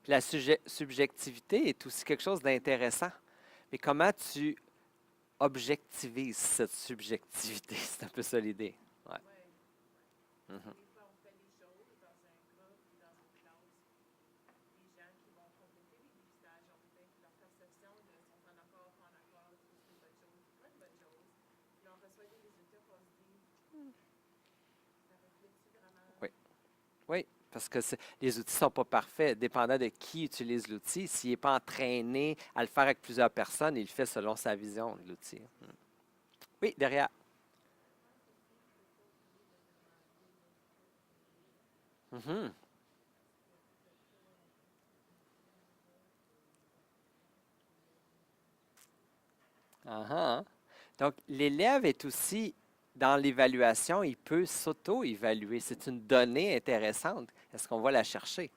La subjectivité est aussi quelque chose d'intéressant. Mais comment tu objectivises cette subjectivité? C'est un peu ça l'idée. Ouais. Mhm. Oui. Oui, parce que les outils ne sont pas parfaits. Dépendant de qui utilise l'outil, s'il n'est pas entraîné à le faire avec plusieurs personnes, il le fait selon sa vision de l'outil. Oui, derrière. Mhm. Ah ah. Donc, l'élève est aussi, dans l'évaluation, il peut s'auto-évaluer. C'est une donnée intéressante. Est-ce qu'on va la chercher?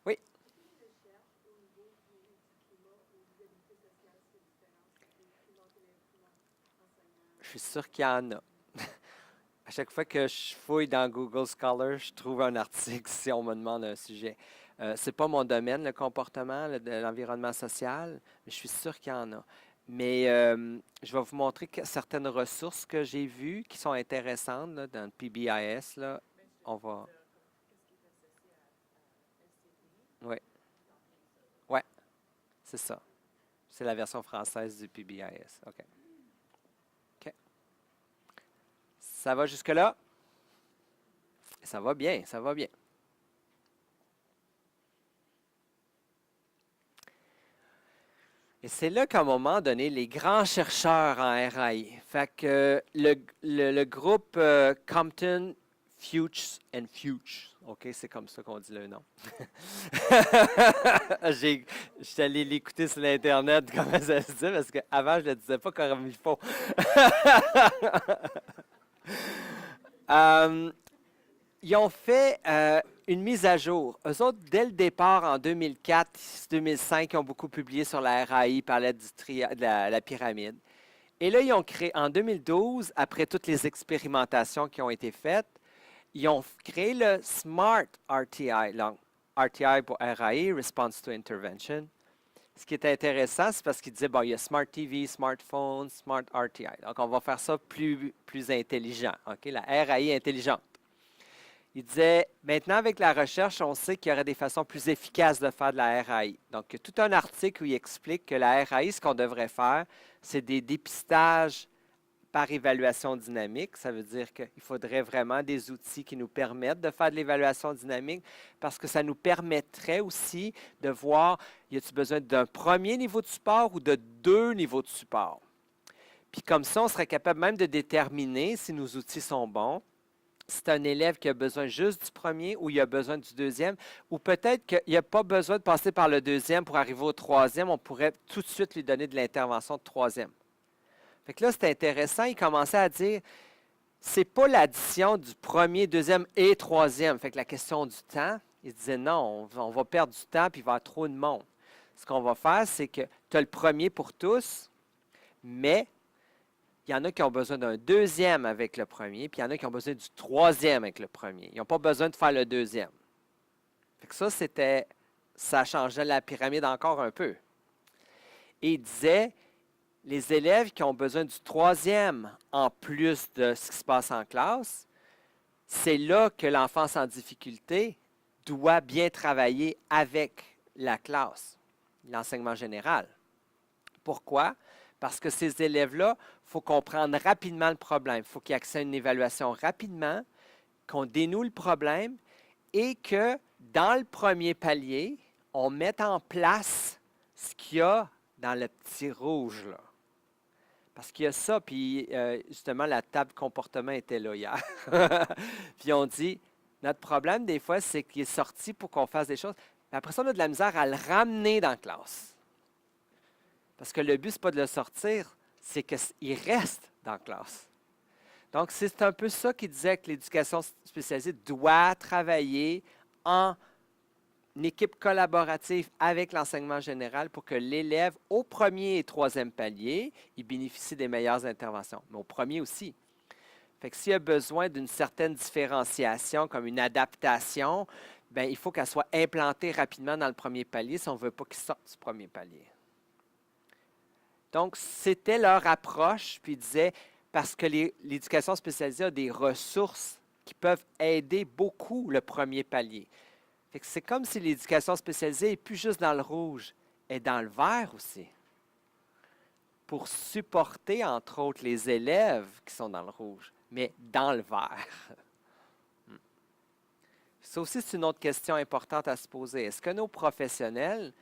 Oui, je suis sûr qu'il y en a. À chaque fois que je fouille dans Google Scholar, je trouve un article si on me demande un sujet. Ce n'est pas mon domaine, le comportement de l'environnement social, mais je suis sûr qu'il y en a. Mais je vais vous montrer certaines ressources que j'ai vues qui sont intéressantes là, dans le PBIS. Là. On va. Oui, ouais, c'est ça. C'est la version française du PBIS. OK. OK. Ça va jusque-là? Ça va bien, ça va bien. Et c'est là qu'à un moment donné, les grands chercheurs en RAI, fait que le groupe Compton, Fuchs and Fuchs, OK, c'est comme ça qu'on dit le nom. Je suis allé l'écouter sur l'Internet, comment ça se dit, parce qu'avant, je ne le disais pas comme il faut. Euh, Ils ont fait une mise à jour. Eux autres, dès le départ, en 2004-2005, ils ont beaucoup publié sur la RAI, ils parlaient de la pyramide. Et là, ils ont créé, en 2012, après toutes les expérimentations qui ont été faites, ils ont créé le SMART RTI, donc RTI pour RAI, Response to Intervention. Ce qui est intéressant, c'est parce qu'ils disaient, bon, il y a Smart TV, Smartphone, Smart RTI. Donc, on va faire ça plus intelligent. OK? La RAI intelligente. Il disait, maintenant avec la recherche, on sait qu'il y aurait des façons plus efficaces de faire de la RAI. Donc, il y a tout un article où il explique que la RAI, ce qu'on devrait faire, c'est des dépistages par évaluation dynamique. Ça veut dire qu'il faudrait vraiment des outils qui nous permettent de faire de l'évaluation dynamique parce que ça nous permettrait aussi de voir, y a-t-il besoin d'un premier niveau de support ou de deux niveaux de support. Puis comme ça, on serait capable même de déterminer si nos outils sont bons. C'est un élève qui a besoin juste du premier ou il a besoin du deuxième, ou peut-être qu'il n'y a pas besoin de passer par le deuxième pour arriver au troisième, on pourrait tout de suite lui donner de l'intervention de troisième. Fait que là, c'est intéressant, il commençait à dire, c'est pas l'addition du premier, deuxième et troisième. Fait que la question du temps, il disait non, on va perdre du temps puis il va y avoir trop de monde. Ce qu'on va faire, c'est que tu as le premier pour tous, mais il y en a qui ont besoin d'un deuxième avec le premier, puis il y en a qui ont besoin du troisième avec le premier. Ils n'ont pas besoin de faire le deuxième. Fait que ça changeait la pyramide encore un peu. Et il disait, les élèves qui ont besoin du troisième en plus de ce qui se passe en classe, c'est là que l'enfance en difficulté doit bien travailler avec la classe, l'enseignement général. Pourquoi? Parce que ces élèves-là, il faut comprendre rapidement le problème. Il faut qu'ils aient accès à une évaluation rapidement, qu'on dénoue le problème et que dans le premier palier, on mette en place ce qu'il y a dans le petit rouge. Là. Parce qu'il y a ça, puis justement, la table comportement était là hier. Puis on dit, notre problème des fois, c'est qu'il est sorti pour qu'on fasse des choses. Mais après ça, on a de la misère à le ramener dans la classe. Parce que le but, ce n'est pas de le sortir, c'est qu'il reste dans la classe. Donc, c'est un peu ça qu'il disait que l'éducation spécialisée doit travailler en équipe collaborative avec l'enseignement général pour que l'élève, au premier et troisième palier, il bénéficie des meilleures interventions. Mais au premier aussi. Fait que s'il y a besoin d'une certaine différenciation, comme une adaptation, ben, il faut qu'elle soit implantée rapidement dans le premier palier si on ne veut pas qu'ils sortent du premier palier. Donc, c'était leur approche, puis ils disaient, parce que l'éducation spécialisée a des ressources qui peuvent aider beaucoup le premier palier. C'est comme si l'éducation spécialisée n'est plus juste dans le rouge, elle est dans le vert aussi, pour supporter, entre autres, les élèves qui sont dans le rouge, mais dans le vert. Ça aussi, c'est une autre question importante à se poser. Est-ce que nos professionnels,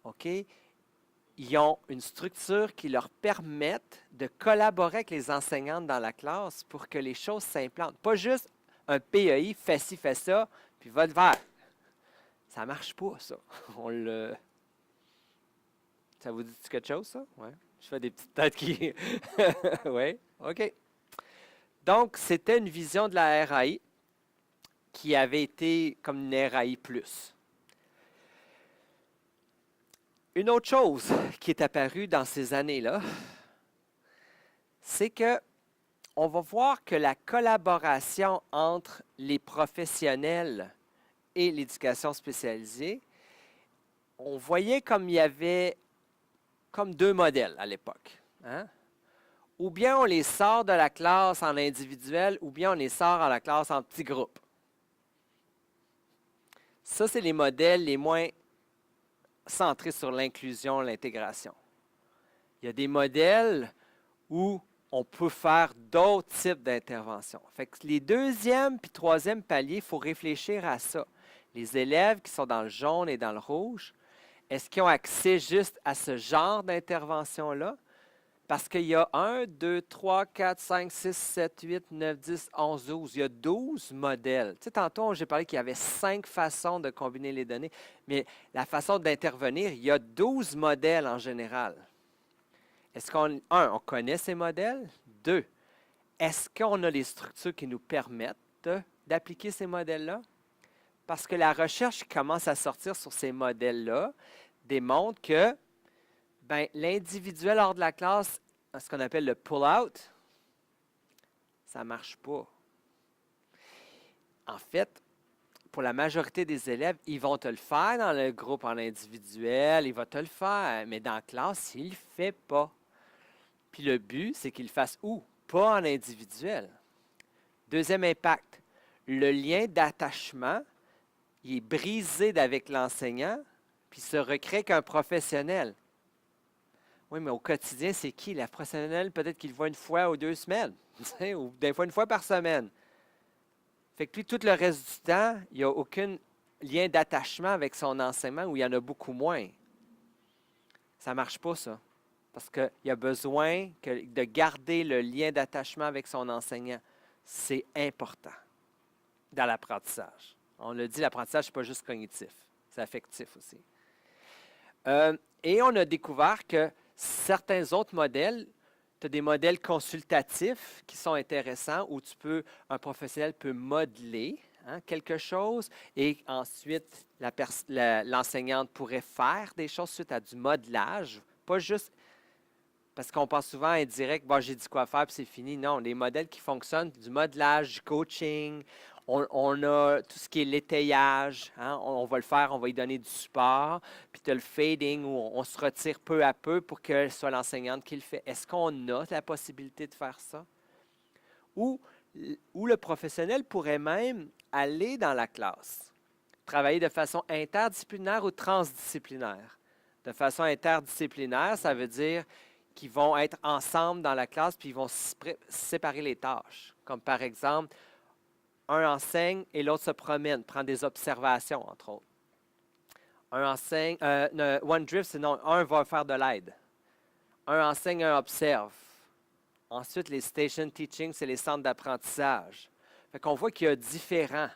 OK, ils ont une structure qui leur permette de collaborer avec les enseignantes dans la classe pour que les choses s'implantent? Pas juste un PEI, fais ci, fais ça, puis va le vers. Ça ne marche pas, ça. Ça vous dit quelque chose, ça? Oui. Je fais des petites têtes qui... oui, OK. Donc, c'était une vision de la RAI qui avait été comme une RAI+. Une autre chose qui est apparue dans ces années-là, c'est que on va voir que la collaboration entre les professionnels et l'éducation spécialisée, on voyait comme il y avait comme deux modèles à l'époque. Hein? Ou bien on les sort de la classe en individuel, ou bien on les sort en la classe en petits groupes. Ça, c'est les modèles les moins centrés sur l'inclusion, l'intégration. Il y a des modèles où on peut faire d'autres types d'interventions. Fait que les deuxième puis troisième paliers, il faut réfléchir à ça. Les élèves qui sont dans le jaune et dans le rouge, est-ce qu'ils ont accès juste à ce genre d'intervention-là? Parce qu'il y a 1, 2, 3, 4, 5, 6, 7, 8, 9, 10, 11, 12. Il y a 12 modèles. Tu sais, tantôt, j'ai parlé qu'il y avait 5 façons de combiner les données, mais la façon d'intervenir, il y a 12 modèles en général. Est-ce on connaît ces modèles? 2, est-ce qu'on a les structures qui nous permettent d'appliquer ces modèles-là? Parce que la recherche qui commence à sortir sur ces modèles-là démontre que l'individuel hors de la classe, ce qu'on appelle le pull-out, ça ne marche pas. En fait, pour la majorité des élèves, ils vont te le faire dans le groupe en individuel, ils vont te le faire, mais dans la classe, ils ne le font pas. Puis le but, c'est qu'ils le fassent où? Pas en individuel. Deuxième impact, le lien d'attachement, il est brisé avec l'enseignant, puis se recrée qu'un professionnel. Oui, mais au quotidien, c'est qui? La professionnelle, peut-être qu'il le voit une fois ou 2 semaines, ou des fois une fois par semaine. Fait que lui, tout le reste du temps, il n'y a aucun lien d'attachement avec son enseignement ou il y en a beaucoup moins. Ça ne marche pas, ça. Parce qu'il y a besoin de garder le lien d'attachement avec son enseignant. C'est important dans l'apprentissage. On le dit, l'apprentissage, ce n'est pas juste cognitif, c'est affectif aussi. Et on a découvert que certains autres modèles, tu as des modèles consultatifs qui sont intéressants où un professionnel peut modeler quelque chose et ensuite l'enseignante pourrait faire des choses suite à du modelage, pas juste parce qu'on pense souvent à indirect, bon, j'ai dit quoi faire puis c'est fini. Non, les modèles qui fonctionnent, du modelage, du coaching, on a tout ce qui est l'étayage, on va le faire, on va y donner du support, puis tu as le fading où on se retire peu à peu pour que ce soit l'enseignante qui le fait. Est-ce qu'on a la possibilité de faire ça? Ou le professionnel pourrait même aller dans la classe, travailler de façon interdisciplinaire ou transdisciplinaire. De façon interdisciplinaire, ça veut dire qu'ils vont être ensemble dans la classe puis ils vont séparer les tâches. Comme par exemple, un enseigne et l'autre se promène, prend des observations, entre autres. Un enseigne, one drift, c'est non, un va faire de l'aide. Un enseigne, un observe. Ensuite, les station teaching, c'est les centres d'apprentissage. Fait qu'on voit qu'il y a différents.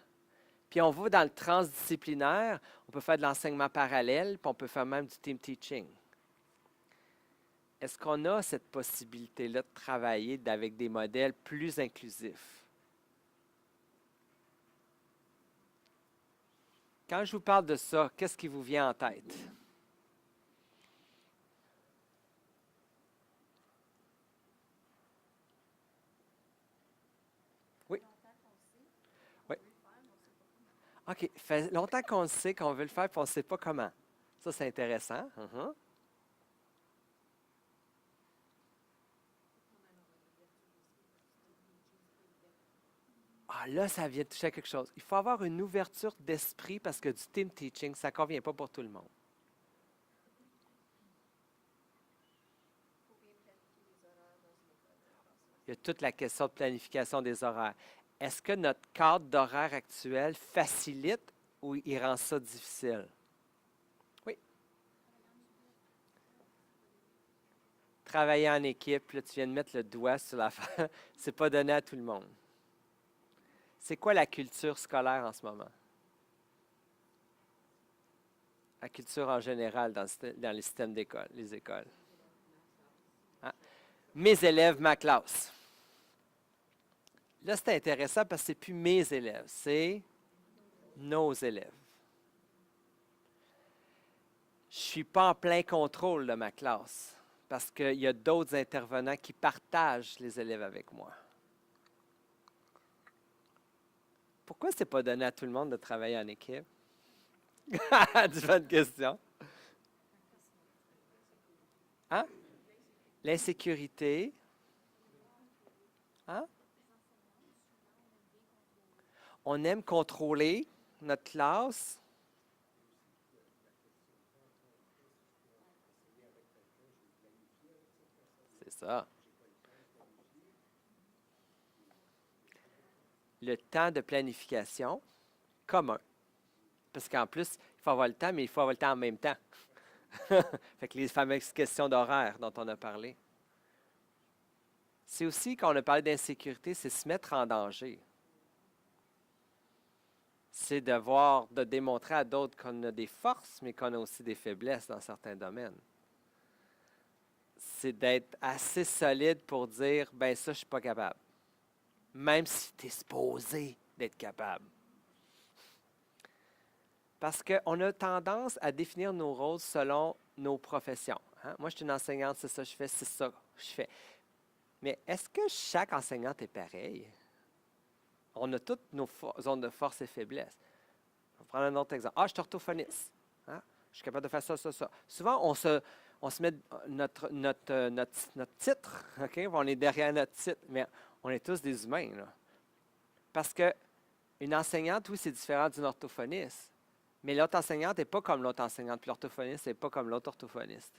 Puis on va dans le transdisciplinaire, on peut faire de l'enseignement parallèle, puis on peut faire même du team teaching. Est-ce qu'on a cette possibilité-là de travailler avec des modèles plus inclusifs? Quand je vous parle de ça, qu'est-ce qui vous vient en tête? Oui. Oui. OK, fait longtemps qu'on le sait, qu'on veut le faire, puis on ne sait pas comment. Ça, c'est intéressant. Mhm. Ah, là, ça vient de toucher à quelque chose. Il faut avoir une ouverture d'esprit parce que du team teaching, ça ne convient pas pour tout le monde. Il y a toute la question de planification des horaires. Est-ce que notre cadre d'horaire actuel facilite ou il rend ça difficile? Oui. Travailler en équipe, là, tu viens de mettre le doigt sur l'affaire. C'est pas donné à tout le monde. C'est quoi la culture scolaire en ce moment? La culture en général dans les systèmes d'école, les écoles. Hein? Mes élèves, ma classe. Là, c'est intéressant parce que ce n'est plus mes élèves, c'est nos élèves. Je ne suis pas en plein contrôle de ma classe parce qu'il y a d'autres intervenants qui partagent les élèves avec moi. Pourquoi ce n'est pas donné à tout le monde de travailler en équipe? C'est bonne question. Hein? L'insécurité. Hein? On aime contrôler notre classe. C'est ça. Le temps de planification commun. Parce qu'en plus, il faut avoir le temps, mais il faut avoir le temps en même temps. Fait que les fameuses questions d'horaire dont on a parlé. C'est aussi, quand on a parlé d'insécurité, c'est se mettre en danger. C'est de démontrer à d'autres qu'on a des forces, mais qu'on a aussi des faiblesses dans certains domaines. C'est d'être assez solide pour dire, ben ça, je ne suis pas capable. Même si tu es supposé d'être capable. Parce qu'on a tendance à définir nos rôles selon nos professions. Hein? Moi, je suis une enseignante, c'est ça que je fais, c'est ça que je fais. Mais est-ce que chaque enseignante est pareil? On a toutes nos zones de force et faiblesse. On va prendre un autre exemple. Ah, je suis orthophoniste. Hein? Je suis capable de faire ça, ça, ça. Souvent, on se met notre titre, OK? On est derrière notre titre, mais on est tous des humains. Là. Parce qu'une enseignante, oui, c'est différent d'une orthophoniste. Mais l'autre enseignante n'est pas comme l'autre enseignante, puis l'orthophoniste n'est pas comme l'autre orthophoniste.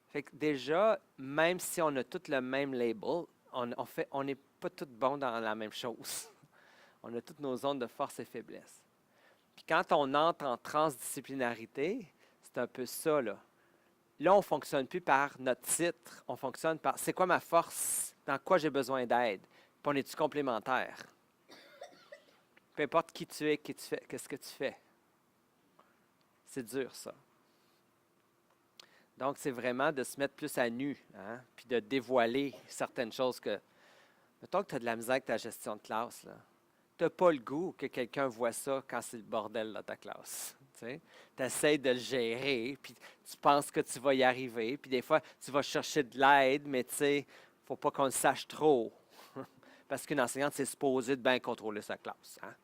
Fait que déjà, même si on a tous le même label, on n'est pas tous bons dans la même chose. On a toutes nos zones de force et faiblesse. Puis quand on entre en transdisciplinarité, c'est un peu ça, là. Là, on ne fonctionne plus par notre titre, on fonctionne par c'est quoi ma force, dans quoi j'ai besoin d'aide, puis on est-tu complémentaire. Peu importe qui tu es, qu'est-ce que tu fais. C'est dur, ça. Donc, c'est vraiment de se mettre plus à nu, hein, puis de dévoiler certaines choses que... Mettons que tu as de la misère avec ta gestion de classe, là. Tu n'as pas le goût que quelqu'un voit ça quand c'est le bordel dans ta classe. Tu essaies de le gérer, puis tu penses que tu vas y arriver, puis des fois, tu vas chercher de l'aide, mais tu sais, il ne faut pas qu'on le sache trop. Parce qu'une enseignante, c'est supposé de bien contrôler sa classe. Hein?